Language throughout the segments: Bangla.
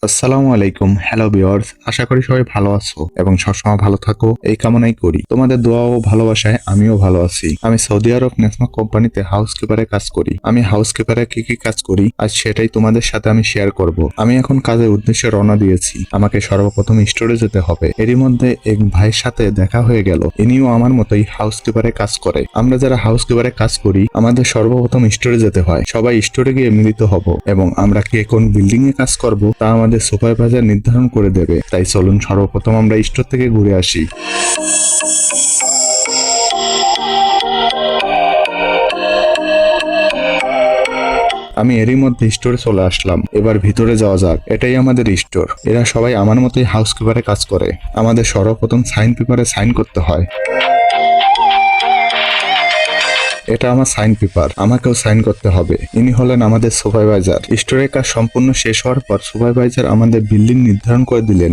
আসসালামু আলাইকুম। হ্যালো ভিউয়ার্স, আশা করি সবাই ভালো আছো এবং সবসময় ভালো থাকো এই কামনাই করি। তোমাদের দোয়া ও ভালোবাসায় আমিও ভালো আছি। আমি সৌদি আরব নেসমা কোম্পানিতে হাউসকিপারে কাজ করি। আমি হাউসকিপারে কি কি কাজ করি আজ সেটাই তোমাদের সাথে আমি শেয়ার করব। আমি এখন কাজের উদ্দেশ্যে রওনা দিয়েছি। আমাকে সর্বপ্রথম স্টোরে যেতে হবে। এরই মধ্যে এক ভাইয়ের সাথে দেখা হয়ে গেল। ইনিও আমার মতোই হাউসকিপারে কাজ করে। আমরা যারা হাউসকিপারে কাজ করি আমাদের সর্বপ্রথম স্টোরে যেতে হয়। সবাই স্টোরে গিয়ে মিলিত হব এবং আমরা কে কোন বিল্ডিং এ কাজ করব তা আমাদের সুপারভাইজার নির্ধারণ করে দেবে। তাই চলুন সর্বপ্রথম আমরা স্টোর থেকে ঘুরে আসি। আমি এরই মধ্যে স্টোরে চলে আসলাম। এবার ভিতরে যাওয়া যাক। এটাই আমাদের স্টোর। এরা সবাই আমার মতোই হাউসকিপারে কাজ করে। আমাদের সর্বপ্রথম সাইন পেপারে সাইন করতে হয়। এটা আমার সাইন পেপার, আমাকেও সাইন করতে হবে। ইনি হলেন আমাদের সুপারভাইজার। স্টোরের কাজ সম্পূর্ণ শেষ হওয়ার পর সুপারভাইজার আমাদের বিল্ডিং নির্ধারণ করে দিলেন।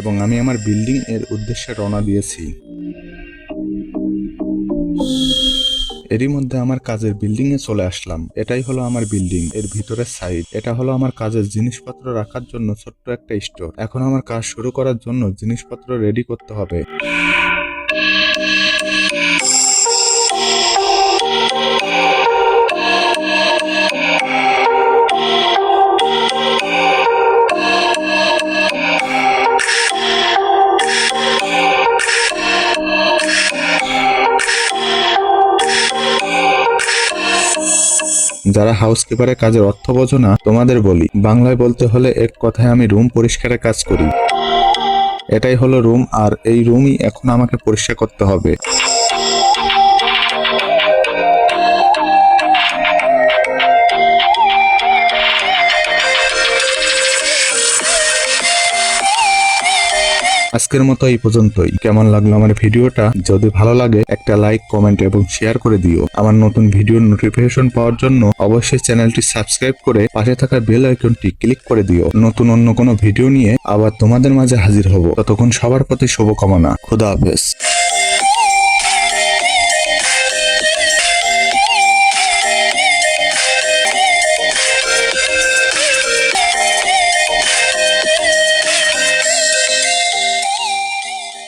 এবং আমি আমার বিল্ডিং এর উদ্দেশ্যে রওনা দিয়েছি। এরই মধ্যে আমার কাজের বিল্ডিং এ চলে আসলাম। এটাই হলো আমার বিল্ডিং এর ভিতরের সাইড। এটা হলো আমার কাজের জিনিসপত্র রাখার জন্য ছোট্ট একটা স্টোর। এখন আমার কাজ শুরু করার জন্য জিনিসপত্র রেডি করতে হবে। যারা হাউসকিপারের কাজের অর্থ বোঝো না তোমাদের বলি, বাংলায় বলতে হলে এক কথায় আমি রুম পরিষ্কারের কাজ করি। এটাই হলো রুম আর এই রুমই এখন আমাকে পরিষ্কার করতে হবে। আজকের মতো এই পর্যন্তই। কেমন লাগলো আমার ভিডিওটা? যদি ভালো লাগে একটা লাইক, কমেন্ট এবং শেয়ার করে দিও। আমার নতুন ভিডিওর নোটিফিকেশন পাওয়ার জন্য অবশ্যই চ্যানেলটি সাবস্ক্রাইব করে পাশে থাকা বেল আইকনটি ক্লিক করে দিও। নতুন অন্য কোনো ভিডিও নিয়ে আবার তোমাদের মাঝে হাজির হব। ততক্ষণ সবার প্রতি শুভকামনা। খোদা হাফেজ।